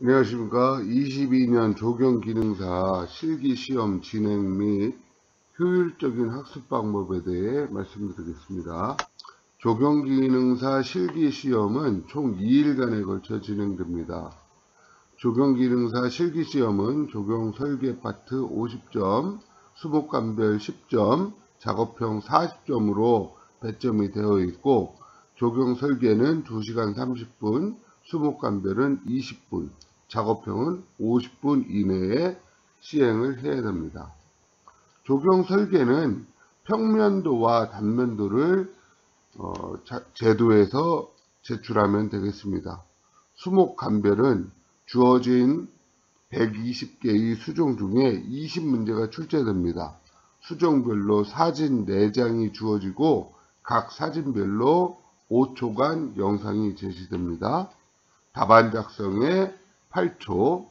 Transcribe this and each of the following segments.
안녕하십니까. 22년 조경기능사 실기시험 진행 및 효율적인 학습 방법에 대해 말씀드리겠습니다. 조경기능사 실기시험은 총 2일간에 걸쳐 진행됩니다. 조경기능사 실기시험은 조경 설계 파트 50점, 수목감별 10점, 작업형 40점으로 배점이 되어 있고, 조경 설계는 2시간 30분, 수목감별은 20분, 작업형은 50분 이내에 시행을 해야 됩니다. 조경 설계는 평면도와 단면도를 제도에서 제출하면 되겠습니다. 수목감별은 주어진 120개의 수종 중에 20문제가 출제됩니다. 수종별로 사진 4장이 주어지고 각 사진별로 5초간 영상이 제시됩니다. 답안 작성에 8초,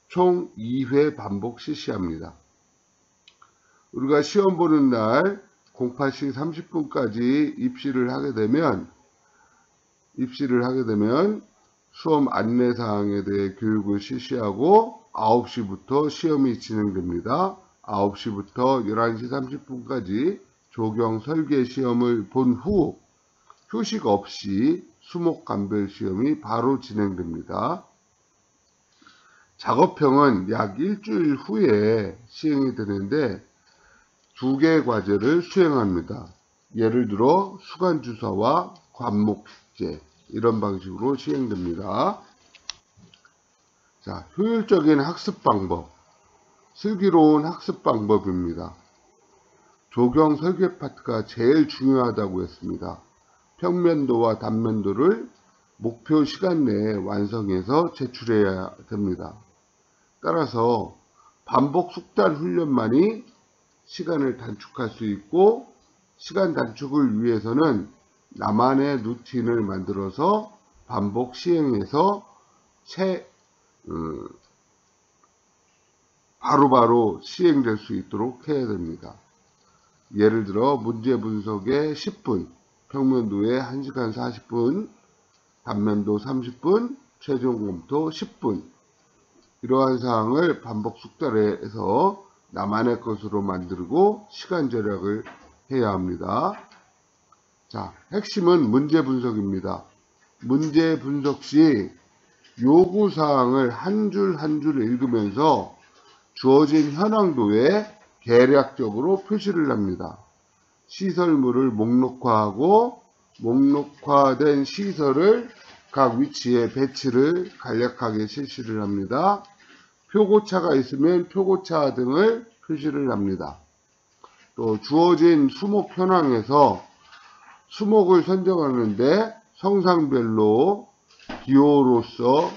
총 2회 반복 실시합니다. 우리가 시험 보는 날 08시 30분까지 입시를 하게 되면 수험 안내사항에 대해 교육을 실시하고 9시부터 시험이 진행됩니다. 9시부터 11시 30분까지 조경 설계 시험을 본 후 휴식 없이 수목감별 시험이 바로 진행됩니다. 작업형은 약 일주일 후에 시행이 되는데 2개의 과제를 수행합니다. 예를 들어 수간주사와 관목숙제 이런 방식으로 시행됩니다. 자, 효율적인 학습 방법, 슬기로운 학습 방법입니다. 조경 설계 파트가 제일 중요하다고 했습니다. 평면도와 단면도를 목표 시간 내에 완성해서 제출해야 됩니다. 따라서 반복 숙달 훈련만이 시간을 단축할 수 있고, 시간 단축을 위해서는 나만의 루틴을 만들어서 반복 시행해서 바로바로 시행될 수 있도록 해야 됩니다. 예를 들어 문제 분석에 10분, 평면도에 1시간 40분, 단면도 30분, 최종 검토 10분, 이러한 사항을 반복 숙달해서 나만의 것으로 만들고 시간 절약을 해야 합니다. 자, 핵심은 문제 분석입니다. 문제 분석 시 요구사항을 한 줄 한 줄 읽으면서 주어진 현황도에 계략적으로 표시를 합니다. 시설물을 목록화하고 목록화된 시설을 각 위치에 배치를 간략하게 실시를 합니다. 표고차가 있으면 표고차 등을 표시를 합니다. 또 주어진 수목 현황에서 수목을 선정하는데 성상별로 기호로서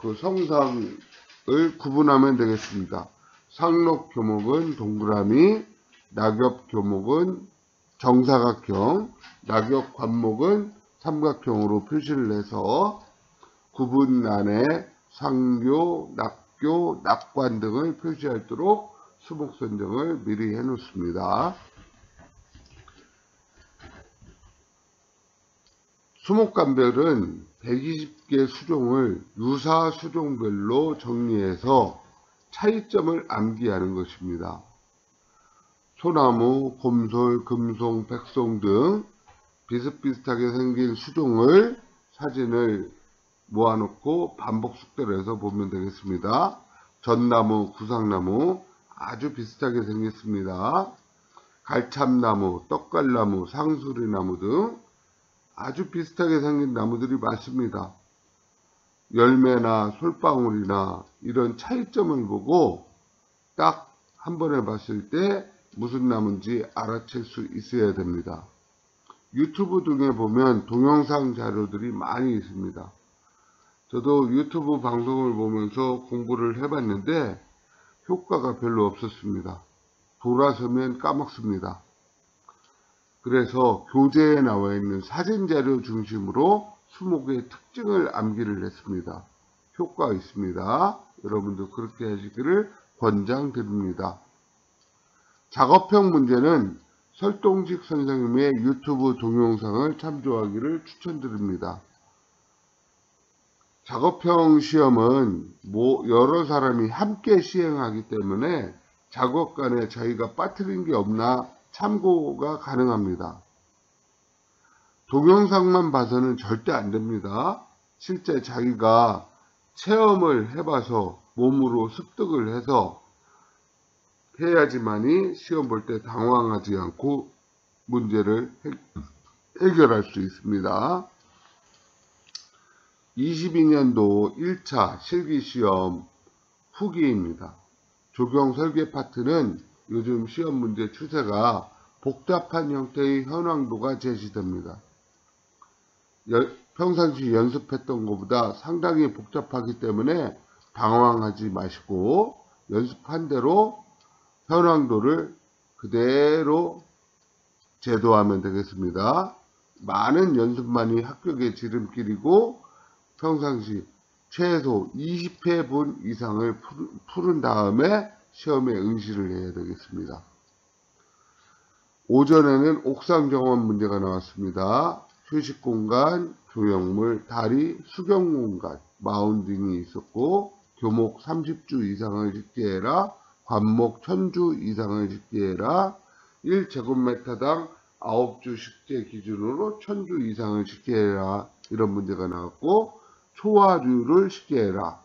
그 성상을 구분하면 되겠습니다. 상록 교목은 동그라미, 낙엽 교목은 정사각형, 낙엽 관목은 삼각형으로 표시를 해서 구분란에 상교, 낙교, 낙관 등을 표시하도록 수목 선정을 미리 해 놓습니다. 수목감별은 120개 수종을 유사 수종별로 정리해서 차이점을 암기하는 것입니다. 소나무, 곰솔, 금송, 백송 등 비슷비슷하게 생긴 수종을 사진을 모아놓고 반복 숙달을 해서 보면 되겠습니다. 전나무, 구상나무 아주 비슷하게 생겼습니다. 갈참나무, 떡갈나무, 상수리나무 등 아주 비슷하게 생긴 나무들이 많습니다. 열매나 솔방울이나 이런 차이점을 보고 딱 한 번에 봤을 때 무슨 나무인지 알아챌 수 있어야 됩니다. 유튜브 등에 보면 동영상 자료들이 많이 있습니다. 저도 유튜브 방송을 보면서 공부를 해봤는데 효과가 별로 없었습니다. 돌아서면 까먹습니다. 그래서 교재에 나와 있는 사진자료 중심으로 수목의 특징을 암기를 했습니다. 효과가 있습니다. 여러분도 그렇게 하시기를 권장드립니다. 작업형 문제는 설동직 선생님의 유튜브 동영상을 참조하기를 추천드립니다. 작업형 시험은 여러 사람이 함께 시행하기 때문에 작업 간에 저희가 빠뜨린 게 없나 참고가 가능합니다. 동영상만 봐서는 절대 안 됩니다. 실제 자기가 체험을 해봐서 몸으로 습득을 해서 해야지만이 시험 볼 때 당황하지 않고 문제를 해결할 수 있습니다. 22년도 1차 실기시험 후기입니다. 조경 설계 파트는 요즘 시험 문제 추세가 복잡한 형태의 현황도가 제시됩니다. 평상시 연습했던 것보다 상당히 복잡하기 때문에 당황하지 마시고 연습한 대로 현황도를 그대로 제도하면 되겠습니다. 많은 연습만이 합격의 지름길이고 평상시 최소 20회분 이상을 푸른 다음에 시험에 응시를 해야 되겠습니다. 오전에는 옥상 정원 문제가 나왔습니다. 휴식 공간, 조형물, 다리, 수경 공간, 마운딩이 있었고 교목 30주 이상을 집계해라, 관목 1000주 이상을 집계해라, 1제곱미터당 9주 식재 기준으로 1000주 이상을 식재해라 이런 문제가 나왔고 초화류를 식재해라.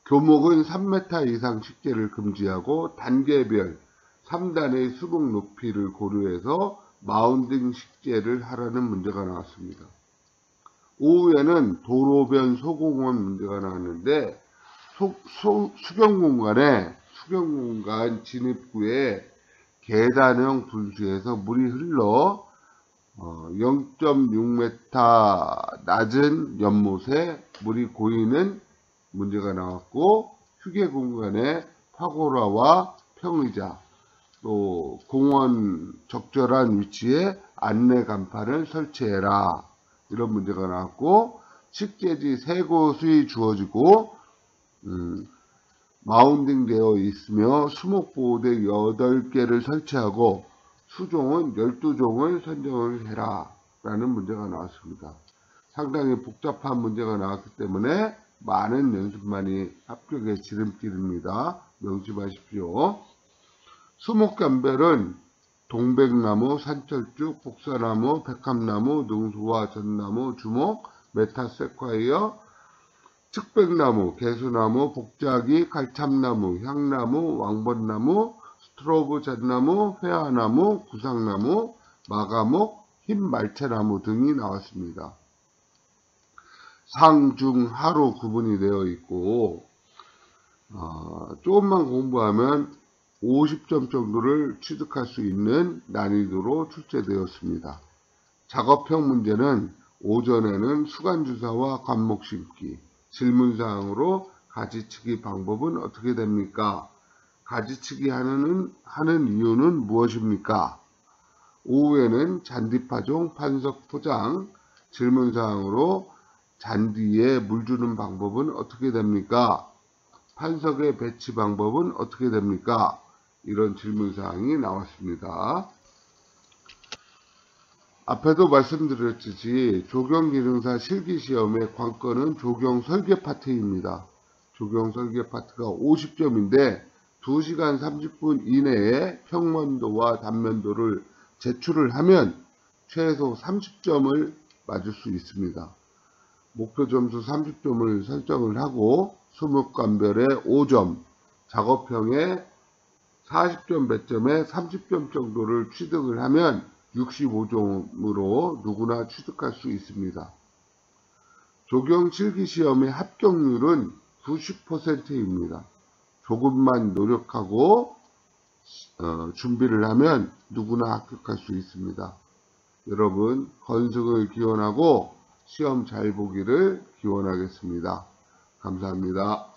교목은 3m 이상 식재를 금지하고 단계별 3단의 수복 높이를 고려해서 마운딩 식재를 하라는 문제가 나왔습니다. 오후에는 도로변 소공원 문제가 나왔는데 수경공간 진입구에 계단형 분수에서 물이 흘러 0.6m 낮은 연못에 물이 고이는 문제가 나왔고 휴게 공간에 파고라와 평의자 또 공원 적절한 위치에 안내 간판을 설치해라 이런 문제가 나왔고 식재지 3곳이 주어지고 마운딩 되어 있으며 수목보호대 8개를 설치하고 수종은 12종을 선정을 해라 라는 문제가 나왔습니다. 상당히 복잡한 문제가 나왔기 때문에 많은 연습만이 합격의 지름길입니다. 명심하십시오. 수목감별은 동백나무, 산철쭉, 복사나무, 백합나무, 능소화, 전나무, 주목, 메타세콰이어, 측백나무, 개수나무, 복자기, 갈참나무, 향나무, 왕벚나무, 스트로브 잣나무, 회화나무, 구상나무, 마가목, 흰말채나무 등이 나왔습니다. 상, 중, 하로 구분이 되어 있고 조금만 공부하면 50점 정도를 취득할 수 있는 난이도로 출제되었습니다. 작업형 문제는 오전에는 수간주사와 관목 심기, 질문사항으로 가지치기 방법은 어떻게 됩니까? 가지치기 하는 이유는 무엇입니까? 오후에는 잔디파종, 판석 포장, 질문사항으로 잔디에 물 주는 방법은 어떻게 됩니까? 판석의 배치 방법은 어떻게 됩니까? 이런 질문사항이 나왔습니다. 앞에도 말씀드렸듯이 조경기능사 실기시험의 관건은 조경 설계 파트입니다. 조경 설계 파트가 50점인데 2시간 30분 이내에 평면도와 단면도를 제출을 하면 최소 30점을 맞을 수 있습니다. 목표 점수 30점을 설정을 하고 수목감별에 5점, 작업형에 40점 배점에 30점 정도를 취득을 하면 65점으로 누구나 취득할 수 있습니다. 조경 실기시험의 합격률은 90%입니다. 조금만 노력하고 준비를 하면 누구나 합격할 수 있습니다. 여러분 건승을 기원하고 시험 잘 보기를 기원하겠습니다. 감사합니다.